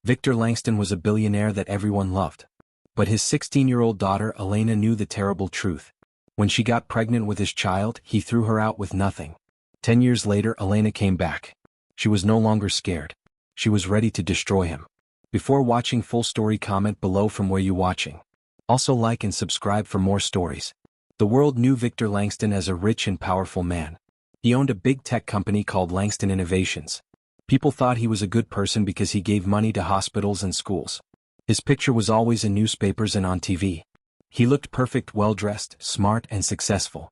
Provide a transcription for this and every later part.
Victor Langston was a billionaire that everyone loved. But his 16-year-old daughter Elena knew the terrible truth. When she got pregnant with his child, he threw her out with nothing. 10 years later, Elena came back. She was no longer scared. She was ready to destroy him. Before watching full story, comment below from where you watching. Also like and subscribe for more stories. The world knew Victor Langston as a rich and powerful man. He owned a big tech company called Langston Innovations. People thought he was a good person because he gave money to hospitals and schools. His picture was always in newspapers and on TV. He looked perfect, well-dressed, smart, and successful.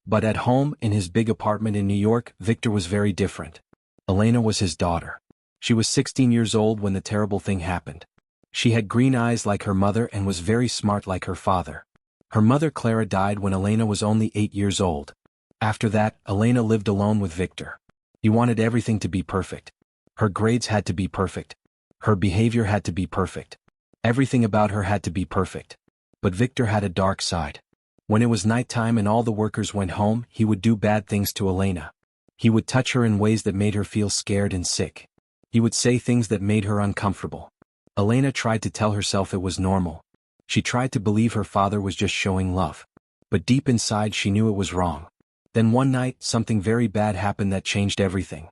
But at home, in his big apartment in New York, Victor was very different. Elena was his daughter. She was 16 years old when the terrible thing happened. She had green eyes like her mother and was very smart like her father. Her mother Clara died when Elena was only 8 years old. After that, Elena lived alone with Victor. He wanted everything to be perfect. Her grades had to be perfect. Her behavior had to be perfect. Everything about her had to be perfect. But Victor had a dark side. When it was nighttime and all the workers went home, he would do bad things to Elena. He would touch her in ways that made her feel scared and sick. He would say things that made her uncomfortable. Elena tried to tell herself it was normal. She tried to believe her father was just showing love. But deep inside she knew it was wrong. Then one night, something very bad happened that changed everything.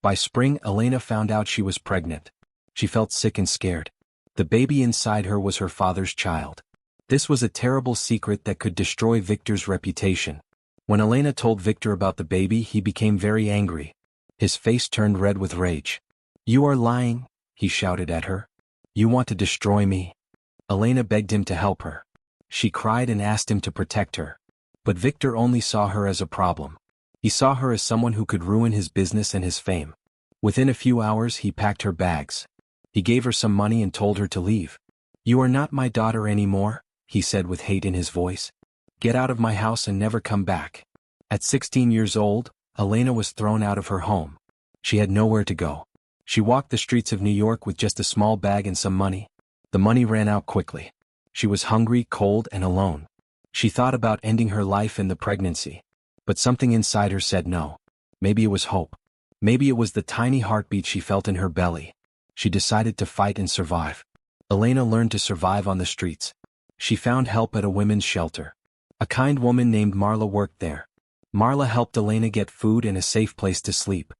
By spring, Elena found out she was pregnant. She felt sick and scared. The baby inside her was her father's child. This was a terrible secret that could destroy Victor's reputation. When Elena told Victor about the baby, he became very angry. His face turned red with rage. "You are lying," he shouted at her. "You want to destroy me." Elena begged him to help her. She cried and asked him to protect her. But Victor only saw her as a problem. He saw her as someone who could ruin his business and his fame. Within a few hours, he packed her bags. He gave her some money and told her to leave. "You are not my daughter anymore," he said with hate in his voice. "Get out of my house and never come back." At 16 years old, Elena was thrown out of her home. She had nowhere to go. She walked the streets of New York with just a small bag and some money. The money ran out quickly. She was hungry, cold, and alone. She thought about ending her life and the pregnancy. But something inside her said no. Maybe it was hope. Maybe it was the tiny heartbeat she felt in her belly. She decided to fight and survive. Elena learned to survive on the streets. She found help at a women's shelter. A kind woman named Marla worked there. Marla helped Elena get food and a safe place to sleep.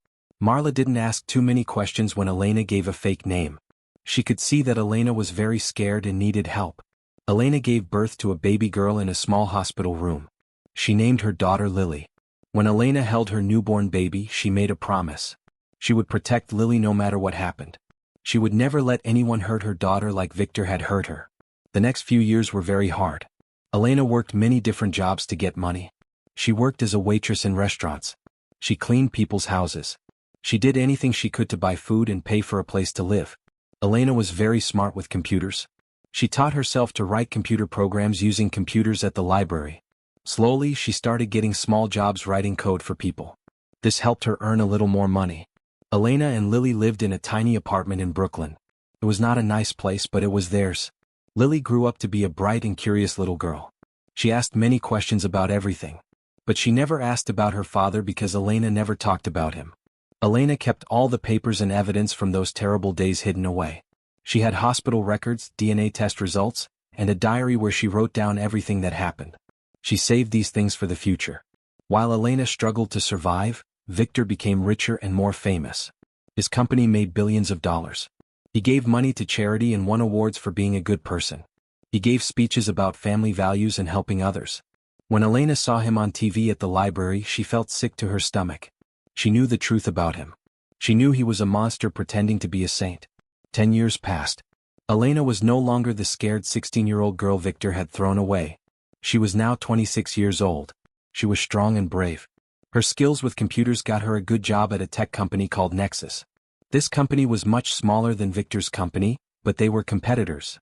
Marla didn't ask too many questions when Elena gave a fake name. She could see that Elena was very scared and needed help. Elena gave birth to a baby girl in a small hospital room. She named her daughter Lily. When Elena held her newborn baby, she made a promise. She would protect Lily no matter what happened. She would never let anyone hurt her daughter like Victor had hurt her. The next few years were very hard. Elena worked many different jobs to get money. She worked as a waitress in restaurants. She cleaned people's houses. She did anything she could to buy food and pay for a place to live. Elena was very smart with computers. She taught herself to write computer programs using computers at the library. Slowly, she started getting small jobs writing code for people. This helped her earn a little more money. Elena and Lily lived in a tiny apartment in Brooklyn. It was not a nice place, but it was theirs. Lily grew up to be a bright and curious little girl. She asked many questions about everything. But she never asked about her father because Elena never talked about him. Elena kept all the papers and evidence from those terrible days hidden away. She had hospital records, DNA test results, and a diary where she wrote down everything that happened. She saved these things for the future. While Elena struggled to survive, Victor became richer and more famous. His company made billions of dollars. He gave money to charity and won awards for being a good person. He gave speeches about family values and helping others. When Elena saw him on TV at the library, she felt sick to her stomach. She knew the truth about him. She knew he was a monster pretending to be a saint. 10 years passed. Elena was no longer the scared 16-year-old girl Victor had thrown away. She was now 26 years old. She was strong and brave. Her skills with computers got her a good job at a tech company called Nexus. This company was much smaller than Victor's company, but they were competitors.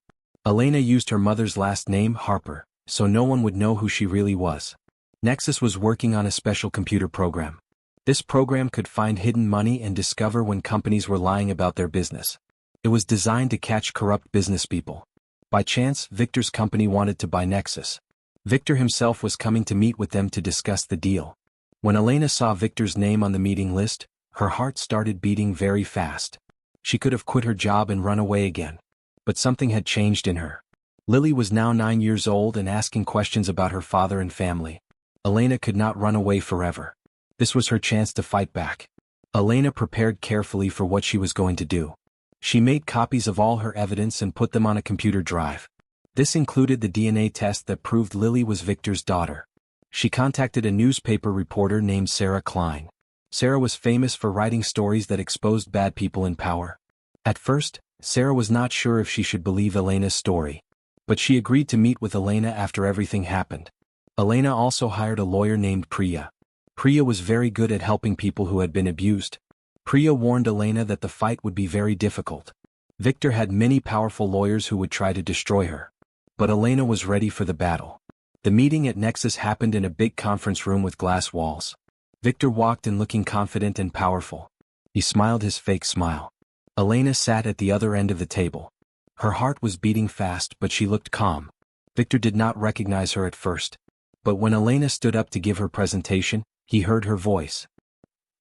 Elena used her mother's last name, Harper, so no one would know who she really was. Nexus was working on a special computer program. This program could find hidden money and discover when companies were lying about their business. It was designed to catch corrupt business people. By chance, Victor's company wanted to buy Nexus. Victor himself was coming to meet with them to discuss the deal. When Elena saw Victor's name on the meeting list, her heart started beating very fast. She could have quit her job and run away again. But something had changed in her. Lily was now 9 years old and asking questions about her father and family. Elena could not run away forever. This was her chance to fight back. Elena prepared carefully for what she was going to do. She made copies of all her evidence and put them on a computer drive. This included the DNA test that proved Lily was Victor's daughter. She contacted a newspaper reporter named Sarah Klein. Sarah was famous for writing stories that exposed bad people in power. At first, Sarah was not sure if she should believe Elena's story. But she agreed to meet with Elena after everything happened. Elena also hired a lawyer named Priya. Priya was very good at helping people who had been abused. Priya warned Elena that the fight would be very difficult. Victor had many powerful lawyers who would try to destroy her. But Elena was ready for the battle. The meeting at Nexus happened in a big conference room with glass walls. Victor walked in looking confident and powerful. He smiled his fake smile. Elena sat at the other end of the table. Her heart was beating fast, but she looked calm. Victor did not recognize her at first. But when Elena stood up to give her presentation, he heard her voice.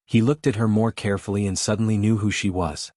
He looked at her more carefully and suddenly knew who she was.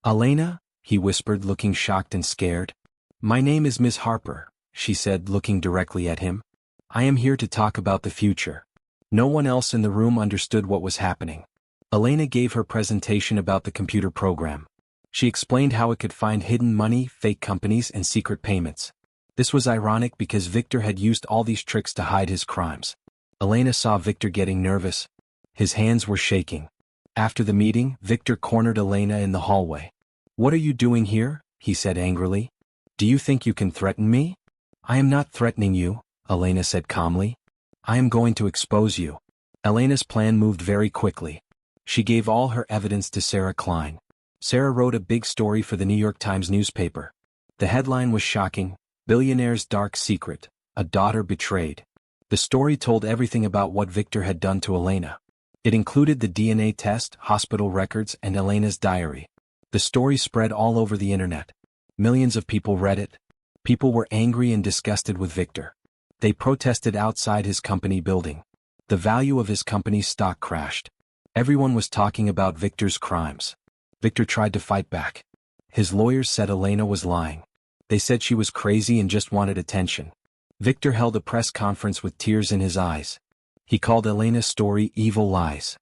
"Elena?" he whispered, looking shocked and scared. "My name is Miss Harper," she said, looking directly at him. "I am here to talk about the future." No one else in the room understood what was happening. Elena gave her presentation about the computer program. She explained how it could find hidden money, fake companies, and secret payments. This was ironic because Victor had used all these tricks to hide his crimes. Elena saw Victor getting nervous. His hands were shaking. After the meeting, Victor cornered Elena in the hallway. "What are you doing here?" he said angrily. "Do you think you can threaten me?" "I am not threatening you," Elena said calmly. "I am going to expose you." Elena's plan moved very quickly. She gave all her evidence to Sarah Klein. Sarah wrote a big story for the New York Times newspaper. The headline was shocking: "Billionaire's Dark Secret, A Daughter Betrayed." The story told everything about what Victor had done to Elena. It included the DNA test, hospital records, and Elena's diary. The story spread all over the internet. Millions of people read it. People were angry and disgusted with Victor. They protested outside his company building. The value of his company's stock crashed. Everyone was talking about Victor's crimes. Victor tried to fight back. His lawyers said Elena was lying. They said she was crazy and just wanted attention. Victor held a press conference with tears in his eyes. He called Elena's story evil lies.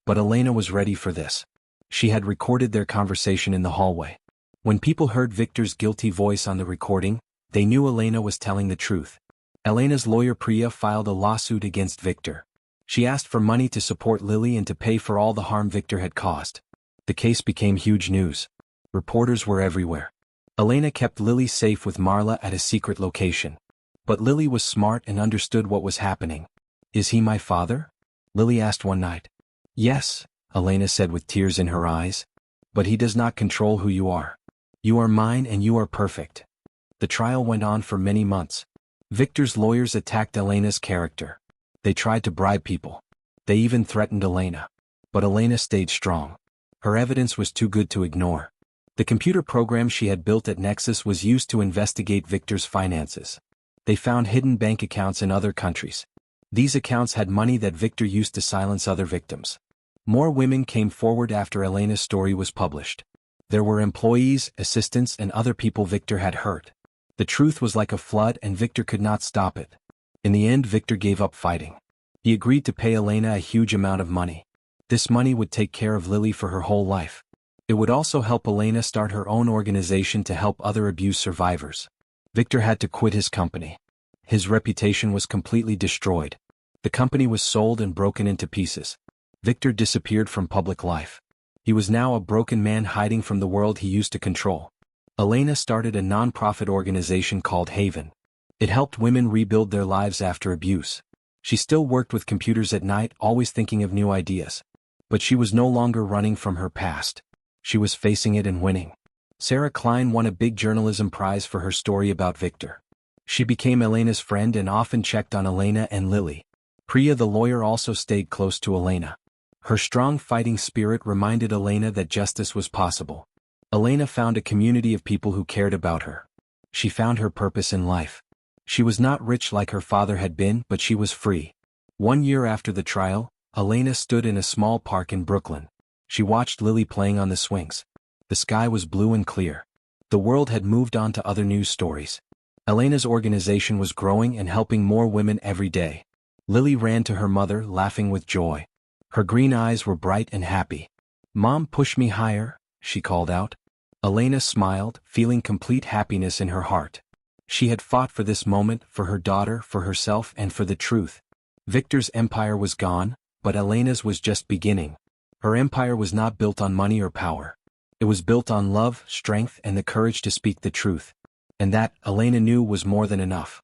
But Elena was ready for this. She had recorded their conversation in the hallway. When people heard Victor's guilty voice on the recording, they knew Elena was telling the truth. Elena's lawyer Priya filed a lawsuit against Victor. She asked for money to support Lily and to pay for all the harm Victor had caused. The case became huge news. Reporters were everywhere. Elena kept Lily safe with Marla at a secret location. But Lily was smart and understood what was happening. "Is he my father?" Lily asked one night. "Yes," Elena said with tears in her eyes. "But he does not control who you are. You are mine and you are perfect." The trial went on for many months. Victor's lawyers attacked Elena's character. They tried to bribe people. They even threatened Elena. But Elena stayed strong. Her evidence was too good to ignore. The computer program she had built at Nexus was used to investigate Victor's finances. They found hidden bank accounts in other countries. These accounts had money that Victor used to silence other victims. More women came forward after Elena's story was published. There were employees, assistants, and other people Victor had hurt. The truth was like a flood and Victor could not stop it. In the end, Victor gave up fighting. He agreed to pay Elena a huge amount of money. This money would take care of Lily for her whole life. It would also help Elena start her own organization to help other abuse survivors. Victor had to quit his company. His reputation was completely destroyed. The company was sold and broken into pieces. Victor disappeared from public life. He was now a broken man hiding from the world he used to control. Elena started a non-profit organization called Haven. It helped women rebuild their lives after abuse. She still worked with computers at night, always thinking of new ideas. But she was no longer running from her past. She was facing it and winning. Sarah Klein won a big journalism prize for her story about Victor. She became Elena's friend and often checked on Elena and Lily. Priya the lawyer also stayed close to Elena. Her strong fighting spirit reminded Elena that justice was possible. Elena found a community of people who cared about her. She found her purpose in life. She was not rich like her father had been, but she was free. 1 year after the trial, Elena stood in a small park in Brooklyn. She watched Lily playing on the swings. The sky was blue and clear. The world had moved on to other news stories. Elena's organization was growing and helping more women every day. Lily ran to her mother, laughing with joy. Her green eyes were bright and happy. "Mom, push me higher," she called out. Elena smiled, feeling complete happiness in her heart. She had fought for this moment, for her daughter, for herself, and for the truth. Victor's empire was gone, but Elena's was just beginning. Her empire was not built on money or power. It was built on love, strength, and the courage to speak the truth. And that, Elena knew, was more than enough.